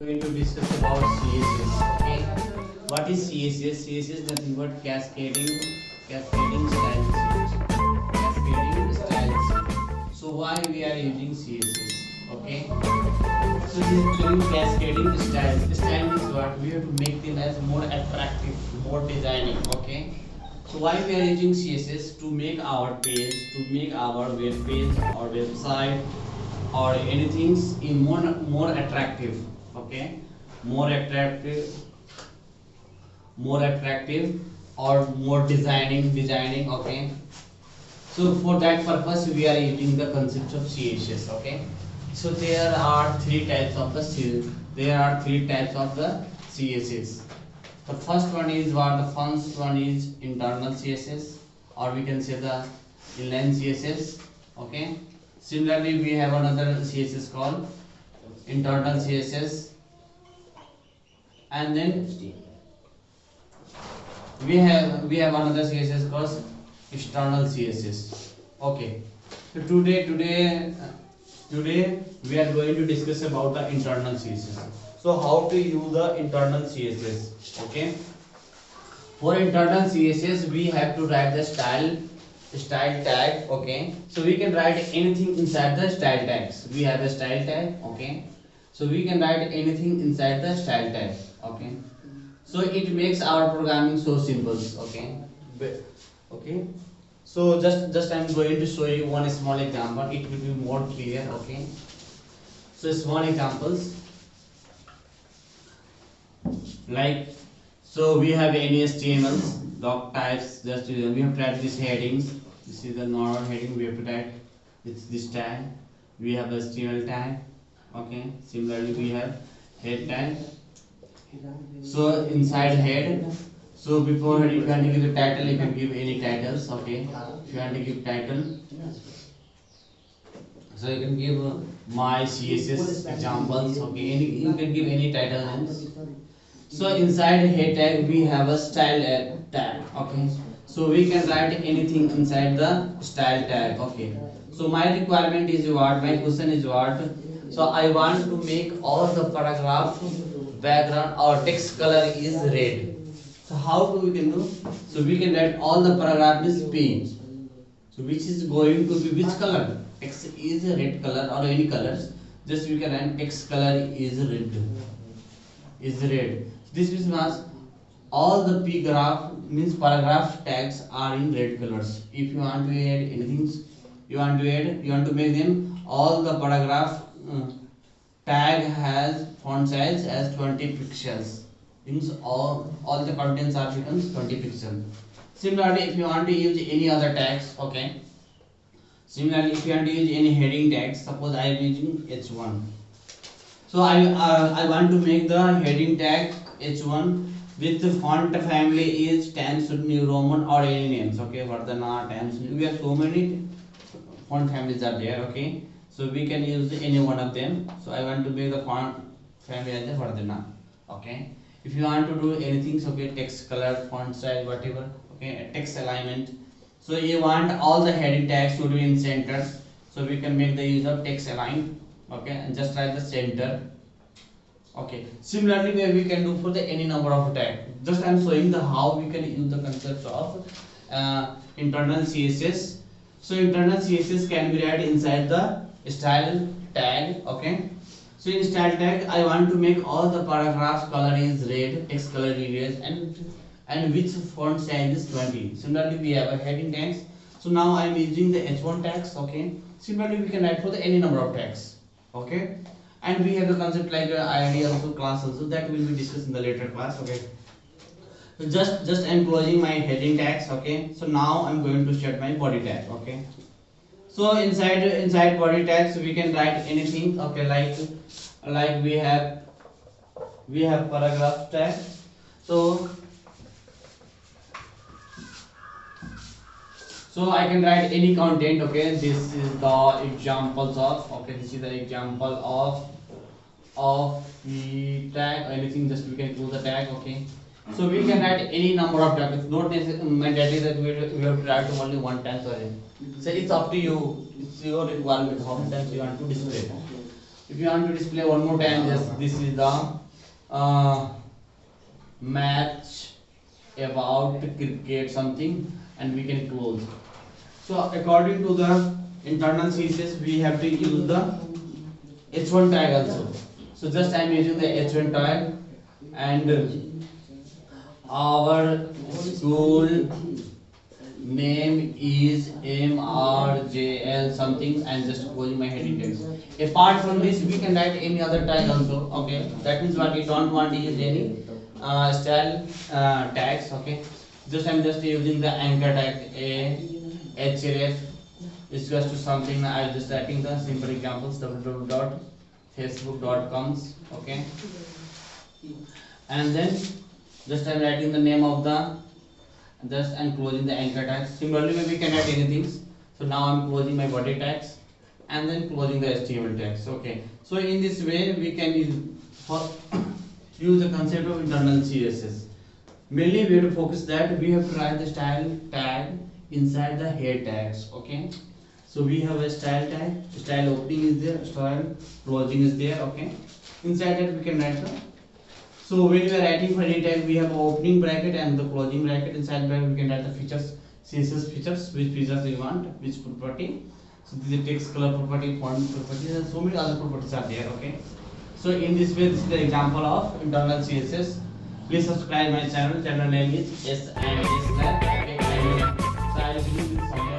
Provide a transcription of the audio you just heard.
Going to discuss about CSS. Okay, what is CSS? CSS is nothing but cascading style sheet. Cascading style sheet. So why we are using CSS? Okay, so this is doing cascading style. Style means what? We have to make them as more attractive, more designing. Okay. So why we are using CSS? To make our page, to make our web page or website or anything in more attractive. Okay, more attractive, more attractive, or more designing. Okay, so for that purpose we are using the concept of CSS. Okay, so there are three types of the CSS. The first one is what? The first one is internal CSS, or we can say the inline CSS. Okay, similarly we have another CSS called internal CSS, and then we have another CSS called external CSS. Okay, so today we are going to discuss about the internal CSS. So how to use the internal CSS? Okay, for internal CSS we have to write the style tag. Okay, so we can write anything inside the style tags. We have a style tag. Okay, so we can write anything inside the style tag. Okay, so it makes our programming so simple. Okay, okay, so just I'm going to show you one small example. It will be more clear. Okay, so small examples, like, so we have any HTMLs, doc types. Just we have to add these headings. This is the normal heading. We have to add it's this tag. We have the HTML tag. Okay, similarly we have head tag. So inside head, so before head, if you want to give the title, you can give any titles. Okay, if you want to give title, so you can give my CSS examples. Okay, you can give any title names. So inside head tag we have a style tag. Okay, so we can write anything inside the style tag. Okay, so my requirement is what? My question is what? So I want to make all the paragraph background or text color is red. So how do we can do? So we can write all the paragraph is pink. So which is going to be which color? Text is a red color or any colors. Just we can write text color is red. Is red. This means all the p graph means paragraph tags are in red colors. If you want to add anything, you want to make them all the paragraph tag has font size as 20 pixels. Means all the contents are becomes 20 pixels. Similarly, if you want to use any other tags, okay. Similarly, if you want to use any heading tags, suppose I am using h1. So I want to make the heading tag h1 with the font family is Times New Roman or any names. Okay, Vardhana, Times New. We have so many font families are there. Okay, so we can use any one of them. So I want to make the font family as a Vardhana. Okay, if you want to do anything, so okay, text color, font size, whatever. Okay, text alignment. So you want all the heading tags to be in center. So we can make the use of text align. Okay, and just write the center. Okay, similarly we can do for the any number of tag. Just I am showing the how we can use the concept of internal CSS. So internal CSS can be read inside the style tag. Okay, so in style tag I want to make all the paragraphs color is red, text color is red, and which font size is 20. Similarly we have a heading tags. So now I am using the h1 tags. Okay, similarly we can write for the any number of tags. Okay, and we have the concept like id also, class also, that will be discussed in the later class. Okay, so just I'm closing my heading tags. Okay, so now I'm going to set my body tag. Okay, so inside body tags we can write anything. Okay, like we have paragraph tag. So I can write any content. Okay, this is the examples of, okay, this is the example of the tag or anything. Just we can close the tag. Okay, so we can write any number of tags. It's not mandatory that we have to write only one time. Sorry, so it's up to you. It's your requirement how many times you want to display. If you want to display one more time, just this is the match about cricket something, and we can close. So according to the internal CSS, we have to use the h1 tag also. So just I am using the h1 tag, and our school name is MRJL something, and just closing my heading text. Apart from this, we can write any other tag also. Okay, that means what we don't want to use any style tags. Okay, I'm just using the anchor tag href is equals to something. I'm just writing the simple examples www.facebook.com. Okay, and then just I'm writing the name of the, just I'm closing the anchor tags. Similarly, we can add anything. So now I'm closing my body tags and then closing the HTML tags. Okay, so in this way we can use the concept of internal CSS. Mainly we have to focus that we have to write the style tag inside the head tags. Okay, so we have a style tag, style opening is there, style closing is there. Okay, inside that we can write the, so when we are writing for any tag, we have opening bracket and the closing bracket. Inside bracket we can write the features, CSS features, which features we want, which property. So this is text color property, font property, and so many other properties are there. Okay, so in this way, this is the example of internal CSS. Please subscribe my channel. Channel name is S and S Lab. Okay, so I will give you some